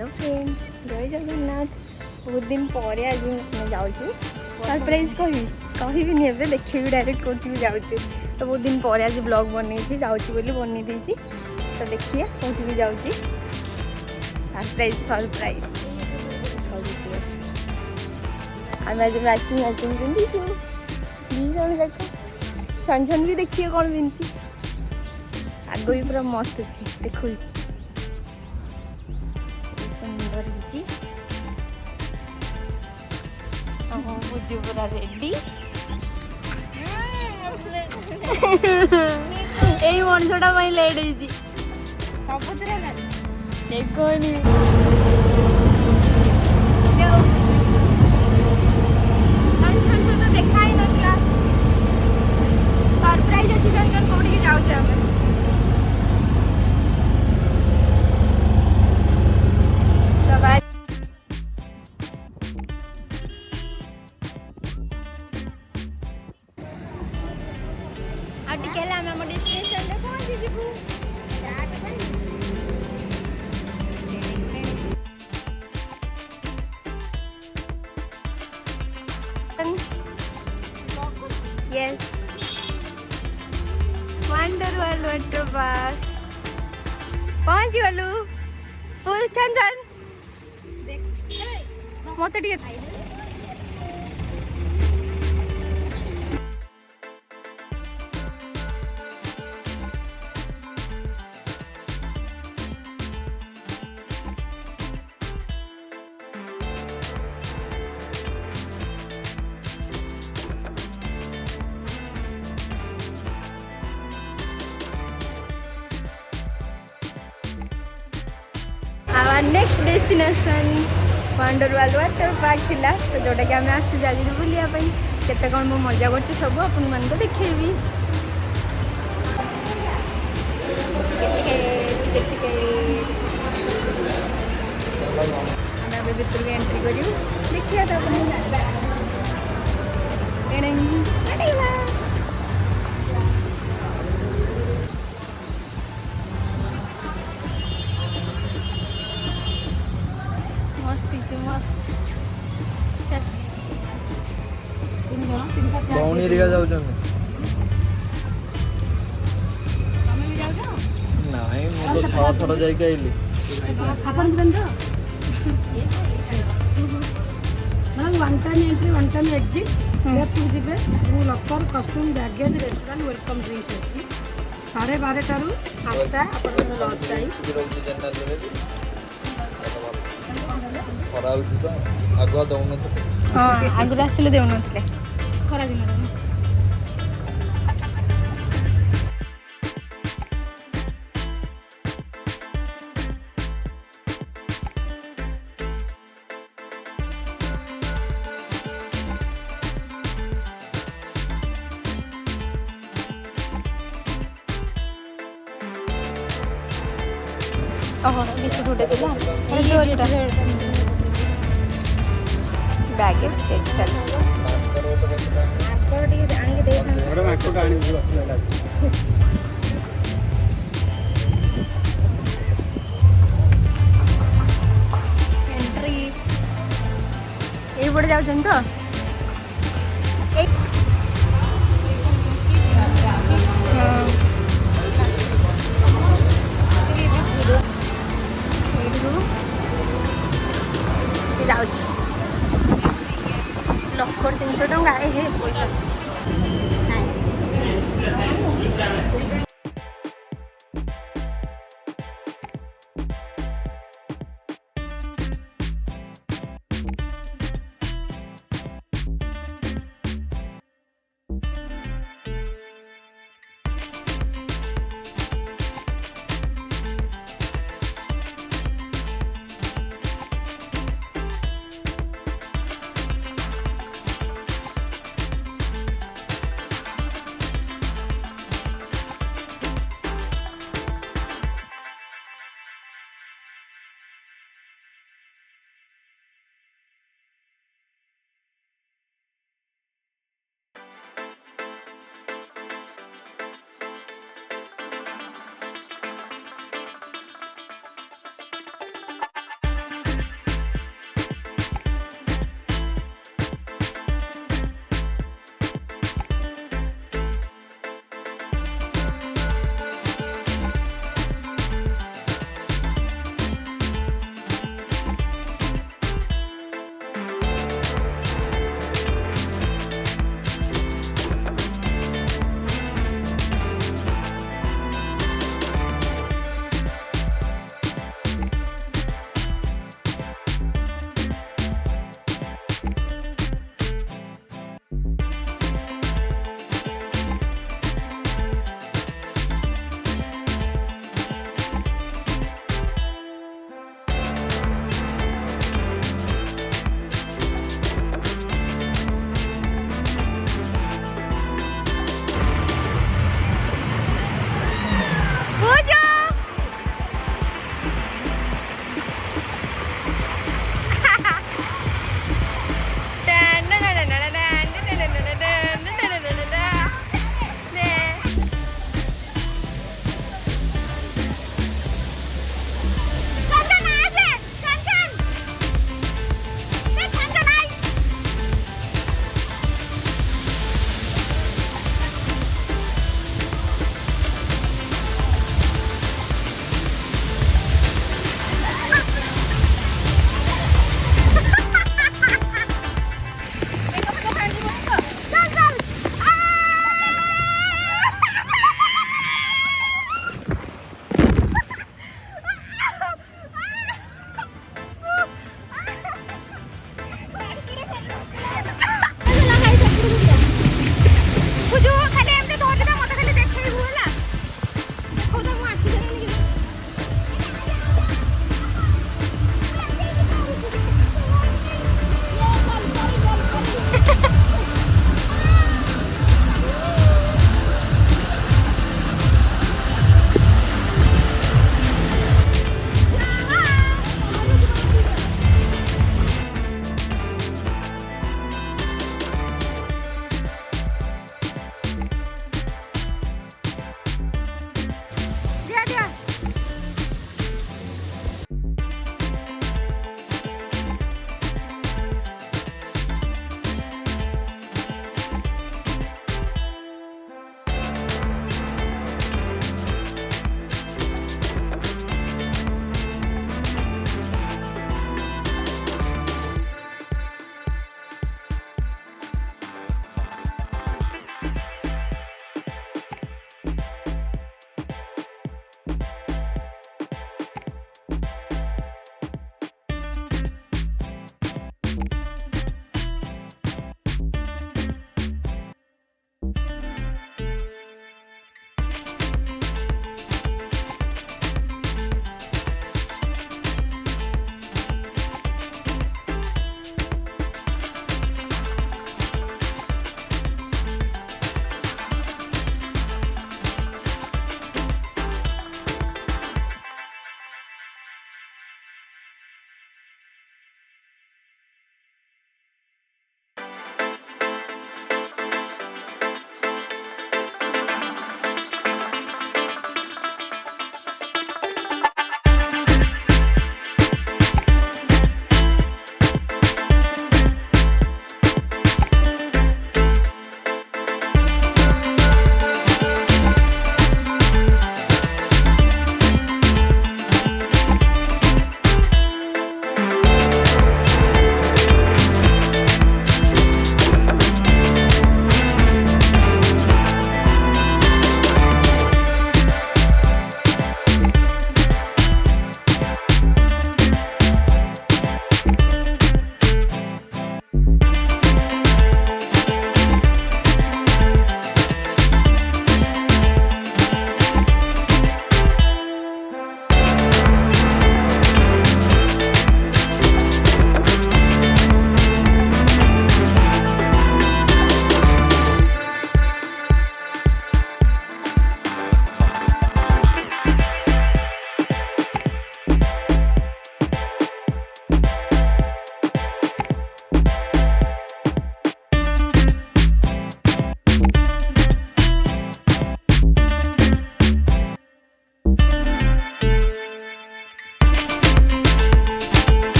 Hello friends, जय जगन्नाथ। बहुत दिन पर आज मैं जाऊँ सरप्राइज कहबी ए देखेबी डायरेक्ट कौटी जाऊँ। तो बहुत दिन पर आज ब्लॉग बनई जाऊँगी बनी देती। तो देखिए कौटी भी जाऊँ सरप्राइज सरप्राइज। आम आज मैचिंग मैचिंग पिंधिचु दी जन जाक। छन छन भी देखिए कौन पिंधि आग भी पूरा मस्त अच्छे देखो सुंदर बुझु पूरा रेडी। यही मनुष्यटा लेट देखनी देखा ही ना सरप्राइज अच्छी जन जन कौटी जाऊे Yes, Wonder World Water Park. पहुंच गलु फुल छन छन मत टिके next destination wonder world water park थिला। तो जोटा कि आम आसते जाली बुलायापी केते कौन मो मजा कर सब आपण मान देखी। आम भितर एंट्री करूँ देखिए भौणी रिया जाऊ नाई मु तो 6 थर जाइके आइली one time entry one time exit left जीवे लकर costume baggage restaurant welcome drinks अच्छी 12:30 टारू 8टा अपन लंच टाइम आगुआ दौन आगुरी आसते देउन खरा दिन ओहो बिस्कुट उठे बैग चेक एंट्री ये जाऊँ तो लकर 300 टंका पैसा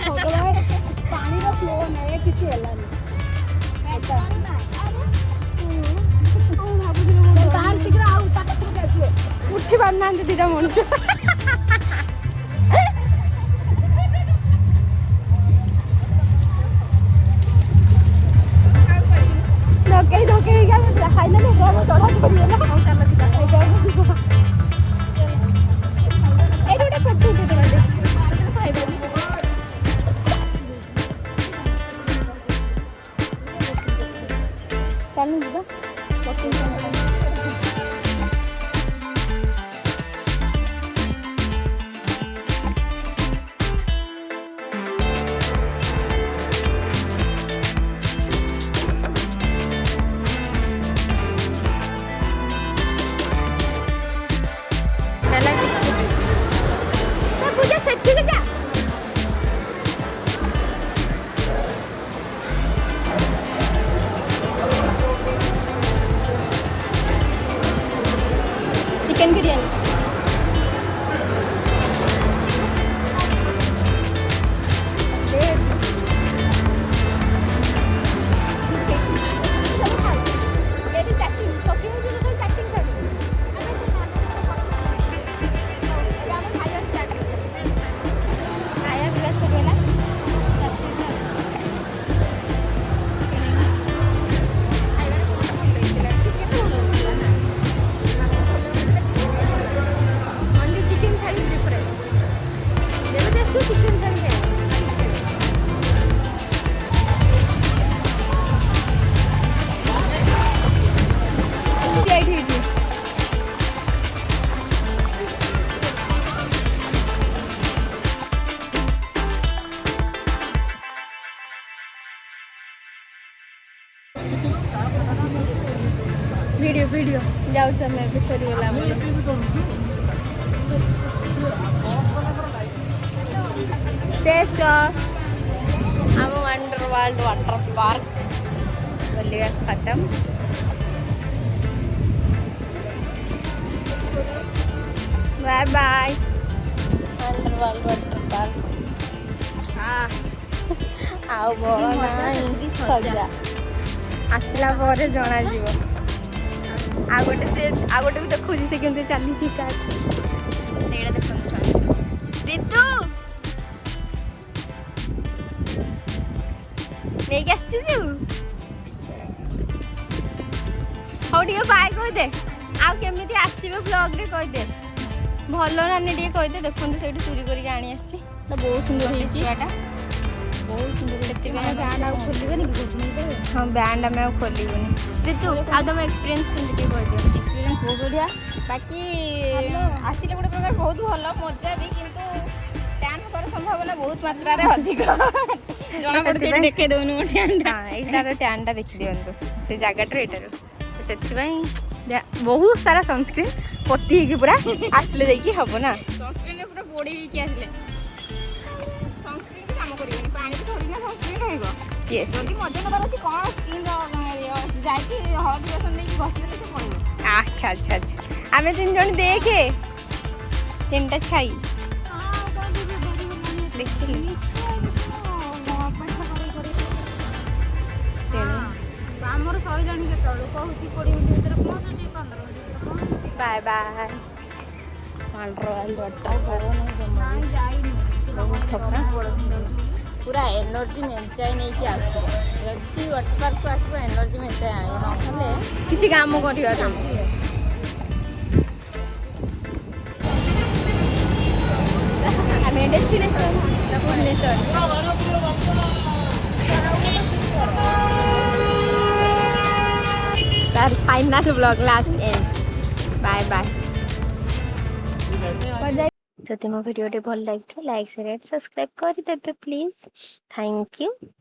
ଭଗବାନ ପାଣିର ଫ୍ଲୋ ନାହିଁ କିଛି ହେଲାନି ବାହାର ଶୀଘ୍ର ଆଉ ତା ପଛରେ ଯାଇଥିବ ଉଠି ପାରୁନାହାନ୍ତି ଦିଟା ମଣିଷ ଧକେଇ ଧକେଇ ଖାଇଦେଲେ ଚଢା ସରିଗଲା ଏଇଠି ଗୋଟେ ଫଟୋ ଉଠେଇଦେବା ଚାଲୁ ଯିବା पूजा सेठी जा चिकन बिरयानी वीडियो वीडियो जाऊँ आम सरीगला शेष आम वंडर वर्ल्ड वाटर पार्क बुलिया खत्म bye bye wonder world water park आओ सजा आसला जना जीव आ गोटे को देखु से केमती चली सीटा देखो ऋतु नहीं आसू हाँ टे बाय कहदे आमी आसवे ब्लॉग रे कहदे भल नानी टे कहदे देखो से चोरी करके आनी आसी बहुत सुंदर छुआटा बहुत सुंदर बैंड आउ खोलबनी हाँ बैंड आम खोलबनी ऋतु आ तुम एक्सपीरियंस केमती एक्सपीरियंस बहुत बढ़िया बाकी आसिले गोटे प्रकार बहुत भल मजा भी किंतु टैन होबार संभावना बहुत मात्रा रे अधिक जना पड़े देखे दउनु टैनटा एटार टैनटा देखि दियंतु से जगह एटार सेथिबाई बहुत सारा सनस्क्रीन पति है पूरा आसले जाइए हम ना सनस्क्रीन पूरा बॉडी की आसले सनस्क्रीन काम करिवनी पानी तो थोड़ी ना सनस्क्रीन रहइबो यस जदी मजा नबार अछि कोन स्किन जाइकी हळदी बेसन देकी घसिले से पड़िबो अच्छा अच्छा अच्छा आमे तीन जन देखे तीनटा छाई देखिली ଆମର ସଇଲାଣି କେତେବେଳୁ କହୁଛି 20 ମିନିଟ୍ ଭିତରେ ପହଞ୍ଚୁଛି 15 ମିନିଟ୍ ଭିତରେ ପହଞ୍ଚୁଛି बाय बाय पूरा एनर्जी मेंचाई नहीं कि आसो यदि वाटर पार्क को आसो एनर्जी मेंचाई आए नखले किछि काम करिया आमे डेस्टिनेशन भुवनेश्वर तार final blog last and bye bye जदि मो वीडियो भल लगे लाइक शेयर सब्सक्राइब कर देबे प्लीज थैंक यू।